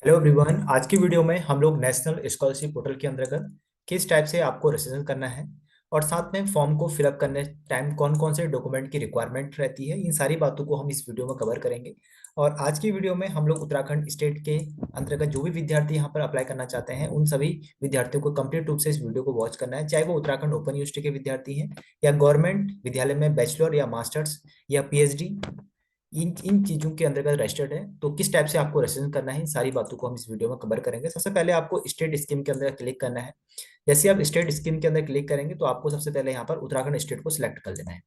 Hello everyone. आज की video में हम लोग नेशनल स्कॉलरशिप पोर्टल के अंतर्गत किस टाइप से आपको रजिस्ट्रेशन करना है और साथ में फॉर्म को फिलअप करने टाइम कौन कौन से डॉक्यूमेंट की रिक्वायरमेंट रहती है, इन सारी बातों को हम इस वीडियो में कवर करेंगे। और आज की वीडियो में हम लोग उत्तराखंड स्टेट के अंतर्गत जो भी विद्यार्थी यहाँ पर अप्लाई करना चाहते हैं उन सभी विद्यार्थियों को कंप्लीट रूप से इस वीडियो को वॉच करना है, चाहे वो उत्तराखंड ओपन यूनिवर्सिटी के विद्यार्थी हैं या गवर्नमेंट विद्यालय में बैचलर या मास्टर्स या पीएचडी इन इन चीजों के अंतर्गत रजिस्टर्ड है। तो किस टाइप से आपको रजिस्ट्रेशन करना है, इन सारी बातों को हम इस वीडियो में कवर करेंगे। सबसे पहले आपको स्टेट स्कीम के अंदर क्लिक करना है। जैसे आप स्टेट स्कीम के अंदर क्लिक करेंगे तो आपको सबसे पहले यहाँ पर उत्तराखंड स्टेट को सिलेक्ट कर लेना है।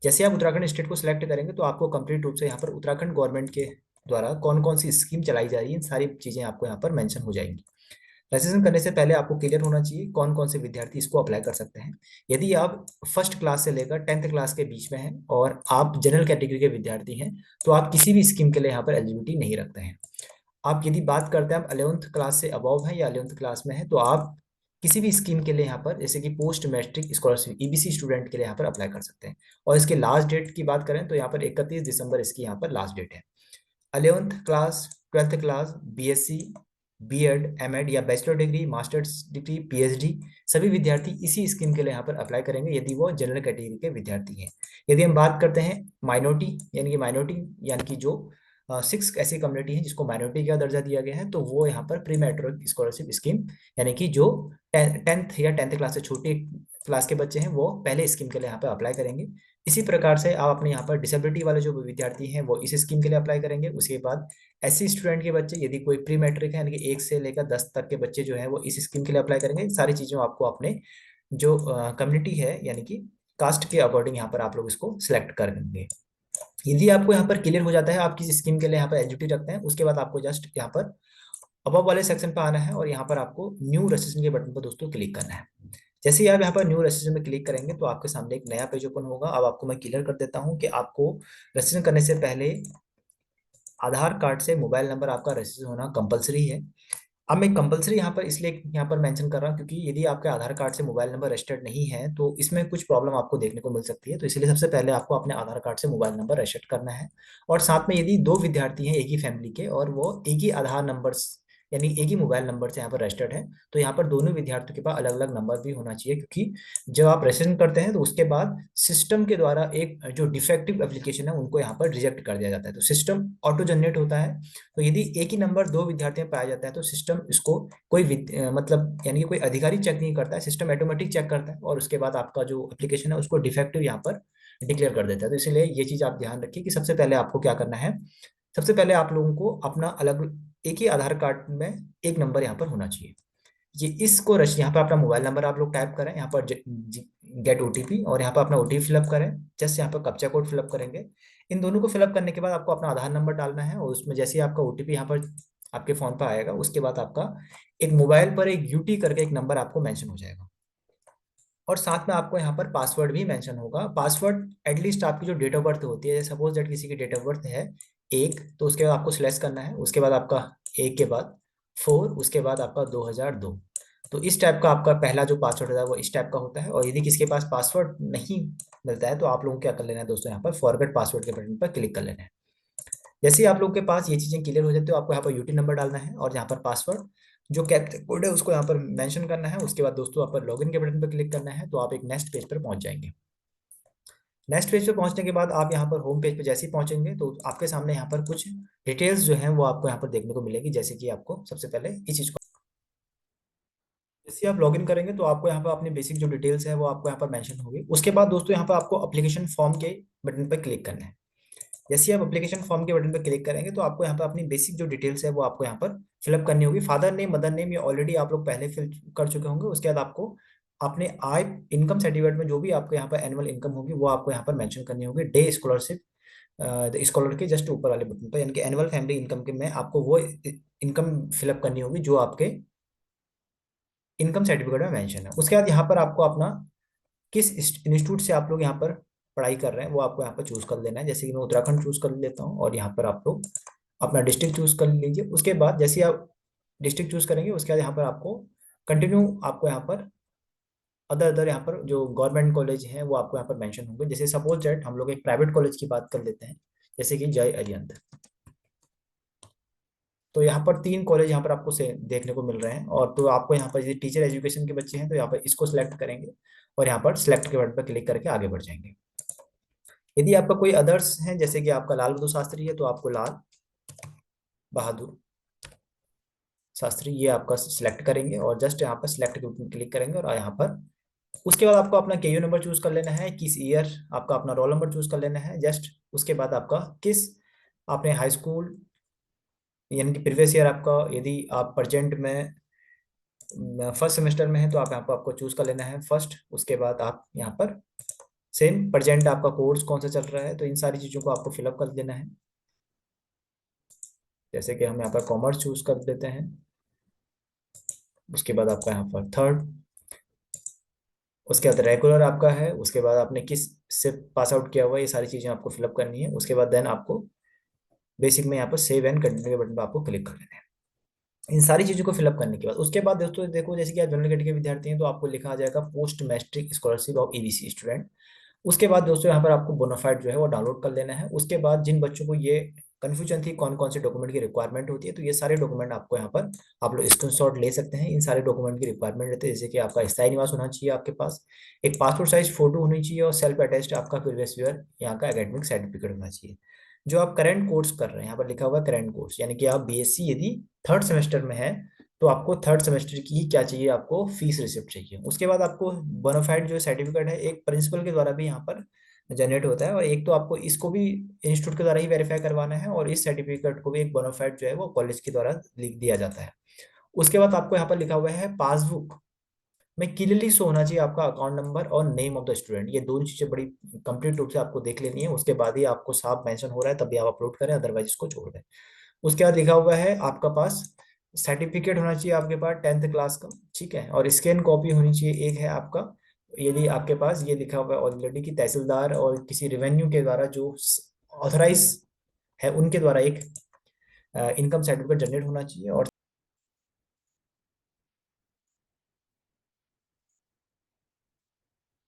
जैसे आप उत्तराखंड स्टेट को सिलेक्ट करेंगे तो आपको कंप्लीट रूप से यहाँ पर उत्तराखंड गवर्नमेंट के द्वारा कौन कौन सी स्कीम चलाई जा रही है, इन सारी चीजें आपको यहाँ पर मेंशन हो जाएंगी। रजिस्ट्रेशन करने से पहले आपको क्लियर होना चाहिए कौन कौन से विद्यार्थी इसको अप्लाई कर सकते हैं। यदि आप फर्स्ट क्लास से लेकर 10th क्लास के बीच में हैं और आप जनरल कैटेगरी के विद्यार्थी हैं तो आप किसी भी स्कीम के लिए यहाँ पर एलिजिबिलिटी नहीं रखते हैं। आप यदि बात करते हैं आप 11th क्लास से अबव हैं या 11th क्लास में हैं तो आप किसी भी स्कीम के लिए यहाँ पर जैसे कि post matric scholarship EBC student के लिए यहाँ पर अप्लाई कर सकते हैं। और इसके लास्ट डेट की बात करें तो यहाँ पर 31 दिसंबर इसकी यहाँ पर लास्ट डेट है। 11th class, 12th class, BSc, BEd, MEd या bachelor degree, masters degree, PhD सभी विद्यार्थी इसी स्कीम के लिए यहाँ पर अप्लाई करेंगे यदि वो जनरल कैटेगरी के विद्यार्थी हैं। यदि हम बात करते हैं माइनॉरिटी यानी कि जो 6 ऐसी कम्युनिटी है जिसको माइनॉरिटी का दर्जा दिया गया है तो वो यहाँ पर प्री मैट्रिक स्कॉलरशिप स्कीम यानी कि जो 10th या 10th क्लास से छोटी क्लास के बच्चे हैं वो पहले स्कीम के लिए यहाँ पर अप्लाई करेंगे। इसी प्रकार से आप अपने यहाँ पर डिसेबिलिटी वाले जो विद्यार्थी हैं वो इस स्कीम के लिए अप्लाई करेंगे। उसके बाद एससी स्टूडेंट के बच्चे यदि कोई प्री मैट्रिक है यानी कि 1 से लेकर 10 तक के बच्चे जो है वो इस स्कीम के लिए अप्लाई करेंगे। सारी चीज़ों आपको अपने जो कम्युनिटी है यानी कि कास्ट के अकॉर्डिंग यहाँ पर आप लोग इसको सिलेक्ट करेंगे। यदि आपको यहाँ पर क्लियर हो जाता है आप किस स्कीम के लिए यहाँ पर एलिजिबिलिटी रखते हैं, उसके बाद आपको जस्ट यहाँ पर अबव वाले सेक्शन पर आना है और यहाँ पर आपको न्यू रजिस्ट्रेशन के बटन पर दोस्तों क्लिक करना है। जैसे ही आप यहाँ पर न्यू रजिस्ट्रेशन में क्लिक करेंगे तो आपके सामने एक नया पेज ओपन होगा। अब आपको मैं क्लियर कर देता हूँ कि आपको रजिस्ट्रेशन करने से पहले आधार कार्ड से मोबाइल नंबर आपका रजिस्टर होना कंपलसरी है। अब मैं कंपलसरी यहाँ पर इसलिए यहाँ पर मेंशन कर रहा हूँ क्योंकि यदि आपके आधार कार्ड से मोबाइल नंबर रजिस्टर्ड नहीं है तो इसमें कुछ प्रॉब्लम आपको देखने को मिल सकती है। तो इसलिए सबसे पहले आपको अपने आधार कार्ड से मोबाइल नंबर रजिस्टर करना है। और साथ में यदि दो विद्यार्थी हैं एक ही फैमिली के और वो एक ही आधार नंबर यानी एक ही मोबाइल नंबर से यहाँ पर रजिस्टर्ड है तो यहाँ पर दोनों विद्यार्थियों के पास अलग अलग नंबर भी होना चाहिए, क्योंकि जब आप रजिस्ट्रेशन करते हैं तो उसके बाद सिस्टम के द्वारा एक जो डिफेक्टिव एप्लीकेशन है उनको यहाँ पर रिजेक्ट कर दिया जाता है। तो सिस्टम ऑटो जनरेट होता है। तो यदि एक ही नंबर दो विद्यार्थियों में पाया जाता है तो सिस्टम इसको कोई मतलब यानी कि कोई अधिकारी चेक नहीं करता है, सिस्टम ऑटोमेटिक चेक करता है और उसके बाद आपका जो एप्लीकेशन है उसको डिफेक्टिव यहाँ पर डिक्लेयर कर देता है। तो इसलिए ये चीज आप ध्यान रखिए कि सबसे पहले आपको क्या करना है। सबसे पहले आप लोगों को अपना अलग एक ही आधार कार्ड में एक नंबर यहाँ पर होना चाहिए। ये इसको रश यहाँ पर अपना मोबाइल नंबर आप लोग टाइप करें, यहाँ पर गेट ओटीपी और यहाँ पर अपना ओटीपी फिलअप करें। जस्ट यहाँ पर कैप्चा कोड फिलअप करेंगे। इन दोनों को फिलअप करने के बाद आपको अपना आधार नंबर डालना है और उसमें जैसे ही आपका ओटीपी यहाँ पर आपके फोन पर आएगा उसके बाद आपका एक मोबाइल पर एक यूटी करके एक नंबर आपको मेंशन हो जाएगा और साथ में आपको यहाँ पर पासवर्ड भी मेंशन होगा। पासवर्ड एटलीस्ट आपकी जो डेट ऑफ बर्थ होती है, सपोज दैट किसी की डेट ऑफ बर्थ है 1 तो उसके बाद आपको सिलेक्ट करना है, उसके बाद आपका 1 के बाद 4 उसके बाद आपका 2002। तो इस टाइप का आपका पहला जो पासवर्ड होता है वो इस टाइप का होता है। और यदि किसी के पास पासवर्ड नहीं मिलता है तो आप लोगों को क्या कर लेना है दोस्तों, यहाँ पर फॉरगेट पासवर्ड के बटन पर क्लिक कर लेना है। जैसे ही आप लोग के पास ये चीजें क्लियर हो जाती है तो आपको यहाँ पर यूटी नंबर डालना है और यहाँ पर पासवर्ड जो कैप्चा कोड है उसको यहाँ पर मेंशन करना है। उसके बाद दोस्तों यहाँ पर लॉगिन के बटन पर क्लिक करना है तो आप एक नेक्स्ट पेज पर पहुंच जाएंगे। नेक्स्ट पेज पे पहुंचने के बाद आप यहाँ पर होम पेज पे जैसे ही पहुंचेंगे तो आपके सामने यहाँ पर कुछ डिटेल्स जो हैं वो आपको यहाँ पर देखने को मिलेगी। जैसे कि आपको सबसे पहले इस चीज को जैसे आप लॉगिन करेंगे तो आपको यहाँ पर अपनी बेसिक जो डिटेल्स है वो आपको यहाँ पर मेंशन होगी। उसके बाद दोस्तों यहाँ पर आपको एप्लीकेशन फॉर्म के बटन पर क्लिक करना है। जैसे ही आप एप्लीकेशन फॉर्म के बटन पर क्लिक करेंगे तो आपको यहाँ पर अपनी बेसिक जो डिटेल्स है वो आपको यहाँ पर फिलअप करनी होगी। फादर नेम, मदर नेम ये ऑलरेडी आप लोग पहले फिल कर चुके होंगे। उसके बाद आपको अपने आय इनकम सर्टिफिकेट में जो भी आपको यहाँ पर एनुअल इनकम होगी वो आपको यहाँ पर मेंशन करनी होगी। डे स्कॉलरशिप स्कॉलर के जस्ट ऊपर वाले बटन पर यानी कि एनुअल फैमिली इनकम के में आपको वो इनकम फिलअप करनी होगी जो आपके इनकम सर्टिफिकेट में मेंशन है। उसके बाद यहाँ पर आपको अपना किस इंस्टीट्यूट से आप लोग यहाँ पर पढ़ाई कर रहे हैं वो आपको यहाँ पर चूज कर लेना है। जैसे कि मैं उत्तराखंड चूज कर लेता हूँ और यहाँ पर आप लोग अपना डिस्ट्रिक्ट चूज कर लीजिए। उसके बाद जैसे ही आप डिस्ट्रिक्ट चूज करेंगे उसके बाद यहाँ पर आपको कंटिन्यू आपको यहाँ पर अदर अदर यहाँ पर जो गवर्नमेंट कॉलेज हैं वो आपको यहाँ पर मेंशन होंगे। जैसे सपोज दैट हम लोग एक प्राइवेट कॉलेज की बात कर लेते हैं जैसे कि जय अरिहंत। तो यहाँ पर 3 कॉलेज यहाँ पर आपको से देखने को मिल रहे हैं। और तो आपको यहाँ पर यदि टीचर एजुकेशन के बच्चे हैं तो यहाँ पर इसको सिलेक्ट करेंगे और यहाँ पर सिलेक्ट के बटन पर क्लिक करके आगे बढ़ जाएंगे। यदि आपका कोई अदर्स है, जैसे कि आपका लाल बहादुर शास्त्री है, तो आपको लाल बहादुर शास्त्री ये आपका सिलेक्ट करेंगे और जस्ट यहाँ पर सिलेक्ट के बटन क्लिक करेंगे और यहाँ पर उसके बाद आपको अपना केयू नंबर चूज कर लेना है, किस ईयर आपका अपना रोल नंबर चूज कर लेना है जस्ट। उसके बाद आपका किस आपने हाई स्कूल यानी कि प्रीवियस ईयर आपका, यदि आप प्रेजेंट में फर्स्ट सेमेस्टर में है तो आप यहाँ पर आपको चूज कर लेना है फर्स्ट। उसके बाद आप यहाँ पर सेम प्रेजेंट आपका कोर्स कौन सा चल रहा है, तो इन सारी चीजों को आपको फिलअप कर देना है। जैसे कि हम यहाँ पर कॉमर्स चूज कर देते हैं। उसके बाद आपका यहाँ पर थर्ड, उसके बाद रेगुलर आपका है, उसके बाद आपने किस से पास आउट किया हुआ है, ये सारी चीजें आपको फिलअप करनी है। उसके बाद देन आपको बेसिक में यहाँ पर सेव एंड कंटिन्यू के बटन पर आपको क्लिक कर लेना है। इन सारी चीजों को फिलअप करने के बाद उसके बाद दोस्तों देखो, जैसे कि आप जनरल कैटेगरी के विद्यार्थी हैं तो आपको लिखा आ जाएगा post matric scholarship of EBC student. उसके बाद दोस्तों यहाँ पर आपको बोनाफाइड जो है वो डाउनलोड कर लेना है। उसके बाद जिन बच्चों को ये कंफ्यूजन थी कौन कौन से डॉक्यूमेंट की रिक्वायरमेंट होती है, तो ये सारे डॉक्यूमेंट आपको यहाँ पर आप लोग स्क्रीनशॉट ले सकते हैं। इन सारे डॉक्यूमेंट की रिक्वायरमेंट रहते हैं, जैसे कि आपका स्थायी निवास होना चाहिए आपके पास, एक पासपोर्ट साइज फोटो होनी चाहिए और सेल्फ अटेस्टेड आपका प्रीवियस ईयर यहाँ का एकेडमिक सर्टिफिकेट होना चाहिए। जो आप करंट कोर्स कर रहे हैं, यहाँ पर लिखा हुआ है करंट कोर्स, यानी कि आप बीएससी यदि थर्ड सेमेस्टर में है तो आपको थर्ड सेमेस्टर की ही क्या चाहिए, आपको फीस रिसिप्ट चाहिए। उसके बाद आपको बोनाफाइड जो सर्टिफिकेट है एक प्रिंसिपल के द्वारा भी यहाँ पर जनरेट होता है, और एक तो आपको इसको भी इंस्टीट्यूट के द्वारा ही वेरीफाई करवाना है और इस सर्टिफिकेट को भी एक बोनाफाइड जो है वो कॉलेज के द्वारा लिख दिया जाता है। उसके बाद आपको यहाँ पर लिखा हुआ है पासबुक में क्लियरली शो होना चाहिए आपका अकाउंट नंबर और नेम ऑफ द स्टूडेंट। ये दोनों चीजें बड़ी कंप्लीट रूप से आपको देख लेनी है, उसके बाद ही आपको साफ मेंशन हो रहा है तभी आप अपलोड करें, अदरवाइज इसको छोड़ दें। उसके बाद लिखा हुआ है आपका पास सर्टिफिकेट होना चाहिए आपके पास 10th क्लास का, ठीक है, और स्कैन कॉपी होनी चाहिए एक है आपका। यदि आपके पास ये लिखा हुआ है ऑलरेडी कि तहसीलदार और किसी रेवेन्यू के द्वारा जो ऑथराइज है उनके द्वारा एक इनकम सर्टिफिकेट जनरेट होना चाहिए। और